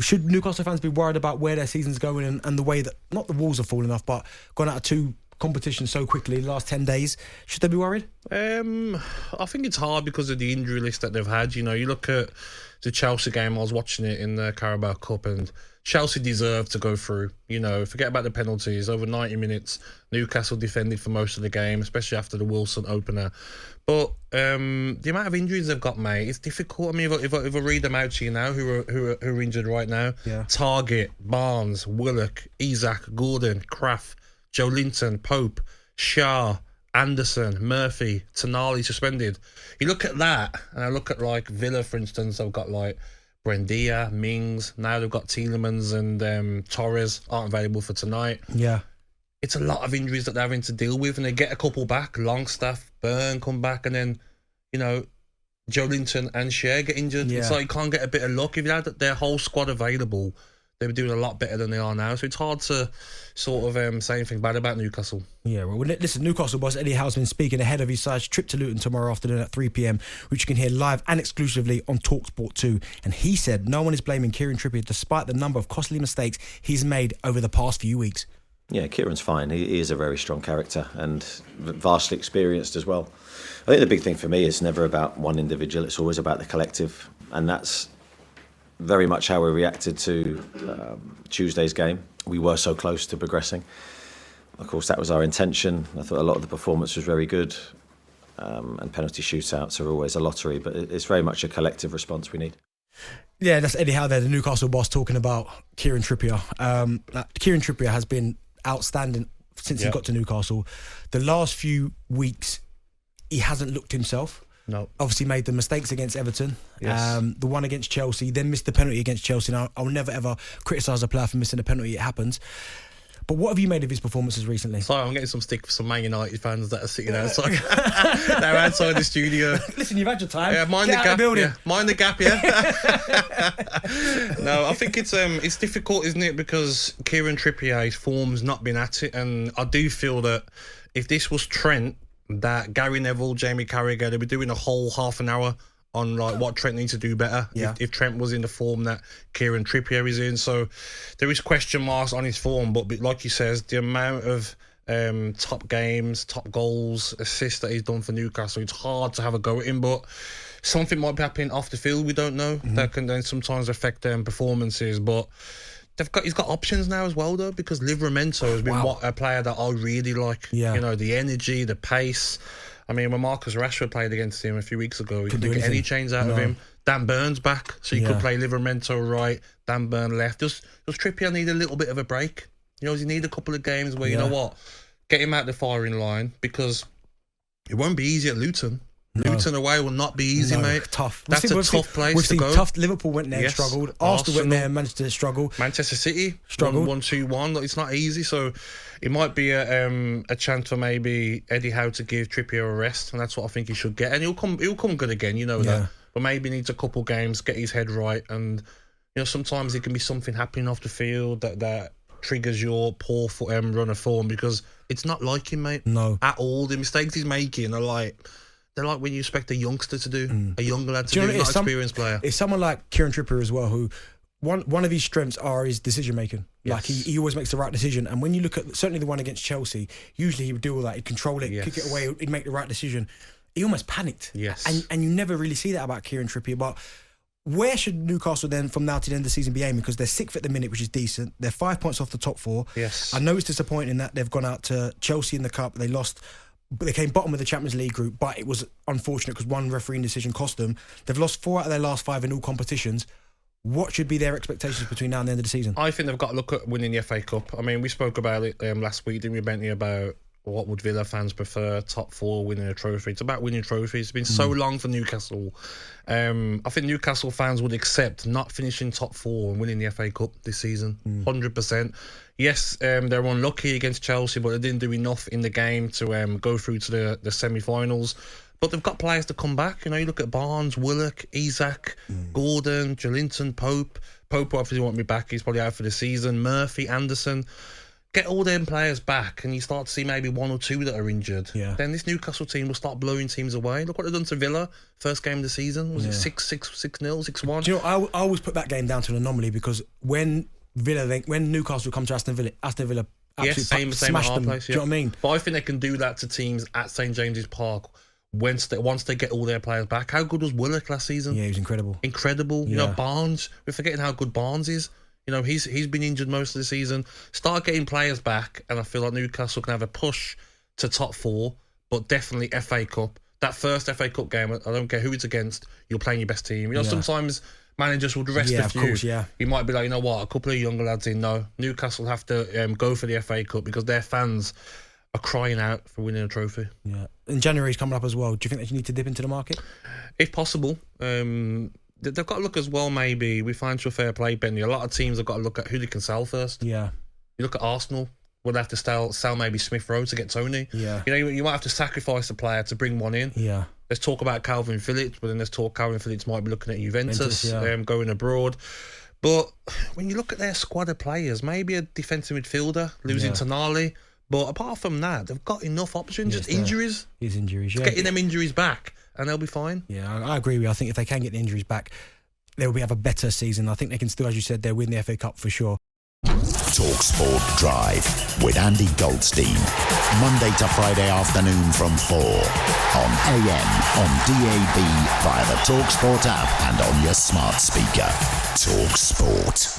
should Newcastle fans be worried about where their season's going and the way that, not the walls are falling off, but gone out of 2 competitions so quickly in the last 10 days? Should they be worried? I think it's hard because of the injury list that they've had. You look at the Chelsea game, I was watching it in the Carabao Cup, and Chelsea deserved to go through. Forget about the penalties. Over 90 minutes, Newcastle defended for most of the game, especially after the Wilson opener. But the amount of injuries they've got, mate, it's difficult. I mean, if I read them out to you now, who are injured right now, Targett, Barnes, Willock, Isak, Gordon, Kraft, Joe Linton, Pope, Shah, Anderson, Murphy, Tonali suspended. You look at that, and I look at like Villa, for instance. They've got like Buendia, Mings. Now they've got Tielemans and Torres aren't available for tonight. Yeah. It's a lot of injuries that they're having to deal with, and they get a couple back. Longstaff, Byrne come back, and then, Joe Linton and Shea get injured. Yeah. It's like you can't get a bit of luck. If you had their whole squad available, they were doing a lot better than they are now. So it's hard to sort of say anything bad about Newcastle. Yeah, well, listen, Newcastle boss Eddie Howe's been speaking ahead of his side's trip to Luton tomorrow afternoon at 3 p.m, which you can hear live and exclusively on talkSPORT 2. And he said no one is blaming Kieran Trippier despite the number of costly mistakes he's made over the past few weeks. Yeah, Kieran's fine. He is a very strong character and vastly experienced as well. I think the big thing for me is never about one individual, it's always about the collective. And that's very much how we reacted to Tuesday's game. We were so close to progressing. Of course, that was our intention. I thought a lot of the performance was very good. And penalty shootouts are always a lottery, but it's very much a collective response we need. Yeah, that's Eddie Howe there, the Newcastle boss, talking about Kieran Trippier. Kieran Trippier has been outstanding since he got to Newcastle. The last few weeks, he hasn't looked himself. No. Obviously made the mistakes against Everton, Yes. the one against Chelsea, then missed the penalty against Chelsea. Now, I'll never ever criticise a player for missing a penalty, it happens. But what have you made of his performances recently? Sorry, I'm getting some stick for some Man United fans that are sitting outside. They're outside the studio. Listen, you've had your time. Yeah, mind Get the out gap. of the Yeah. Mind the gap, yeah. No, I think it's difficult, isn't it? Because Kieran Trippier, his form's not been at it, and I do feel that if this was Trent, that Gary Neville, Jamie Carragher, they'd be doing a whole half an hour on like what Trent needs to do better. Yeah. If Trent was in the form that Kieran Trippier is in. So there is question marks on his form, but like he says, the amount of top games, top goals, assists that he's done for Newcastle, it's hard to have a go at him, but something might be happening off the field, we don't know. That can then sometimes affect performances, but he's got options now as well though, because Livramento has been a player that I really like. Yeah. The energy, the pace. I mean, when Marcus Rashford played against him a few weeks ago, he couldn't get any change out of him. Dan Burn's back, so you could play Livramento right, Dan Burn left. Does Trippier need a little bit of a break? Does he need a couple of games where, you know what, get him out the firing line, because it won't be easy at Luton. No. Luton away will not be easy, mate. Tough. That's a tough place we've to seen go. Tough. Liverpool went there and struggled. Arsenal went there and managed to struggle. Manchester City struggled. 1-2-1. It's not easy, so it might be a chance for maybe Eddie Howe to give Trippier a rest, and that's what I think he should get. And he'll come good again, that. But maybe he needs a couple games, get his head right, and sometimes it can be something happening off the field that triggers your poor run of form, because it's not like him, mate. No. At all. The mistakes he's making are like... They're like when you expect a youngster to do, a younger lad to do, not an experienced player. It's someone like Kieran Trippier as well, who one of his strengths are his decision making. Yes. Like he always makes the right decision. And when you look at certainly the one against Chelsea, usually he would do all that. He'd control it, kick it away, he'd make the right decision. He almost panicked. Yes. And you never really see that about Kieran Trippier. But where should Newcastle then, from now to the end of the season, be aiming? Because they're 6th at the minute, which is decent. They're 5 points off the top 4. Yes. I know it's disappointing that they've gone out to Chelsea in the Cup. They lost... But they came bottom of the Champions League group, but it was unfortunate because one refereeing decision cost them. They've lost 4 out of their last 5 in all competitions. What should be their expectations between now and the end of the season? I think they've got to look at winning the FA Cup. I mean, we spoke about it last week, didn't we, Bentley, about what would Villa fans prefer, top 4, winning a trophy. It's about winning trophies. It's been so long for Newcastle. I think Newcastle fans would accept not finishing top 4 and winning the FA Cup this season, 100%. Yes, they're unlucky against Chelsea, but they didn't do enough in the game to go through to the semi-finals. But they've got players to come back. You look at Barnes, Willock, Isak, Gordon, Joelinton, Pope. Pope obviously won't be back. He's probably out for the season. Murphy, Anderson. get all them players back and you start to see maybe 1 or 2 that are injured, then this Newcastle team will start blowing teams away. Look what they've done to Villa, first game of the season. Was it 6-0, 6-1? Do you know, I always put that game down to an anomaly because when Newcastle come to Aston Villa absolutely smashed them. Place, Do you know what I mean? But I think they can do that to teams at St James's Park once they get all their players back. How good was Willock last season? Yeah, he was incredible. You know, Barnes, we're forgetting how good Barnes is. You know, he's been injured most of the season. Start getting players back, and I feel like Newcastle can have a push to top 4, but definitely FA Cup. That first FA Cup game, I don't care who it's against, you're playing your best team. You know, sometimes managers will rest a few. Of course, You might be like, you know what, a couple of younger lads in. No, Newcastle have to go for the FA Cup because their fans are crying out for winning a trophy. Yeah. And January's coming up as well. Do you think that you need to dip into the market? If possible. They've got to look as well, maybe, with financial fair play, Benny. A lot of teams have got to look at who they can sell first. Yeah. You look at Arsenal, would have to sell maybe Smith Rowe to get Tony. Yeah. You know, you might have to sacrifice a player to bring one in. Yeah. Let's talk about Calvin Phillips, but then let's talk Calvin Phillips might be looking at Juventus, going abroad. But when you look at their squad of players, maybe a defensive midfielder, losing Tonali. But apart from that, they've got enough options. Just injuries. His injuries, Getting them injuries back, and they'll be fine. Yeah, I agree with you. I think if they can get the injuries back, they'll have a better season. I think they can still, as you said, they'll win the FA Cup for sure. talkSPORT Drive with Andy Goldstein. Monday to Friday afternoon from 4 on AM, on DAB, via the talkSPORT app and on your smart speaker. talkSPORT.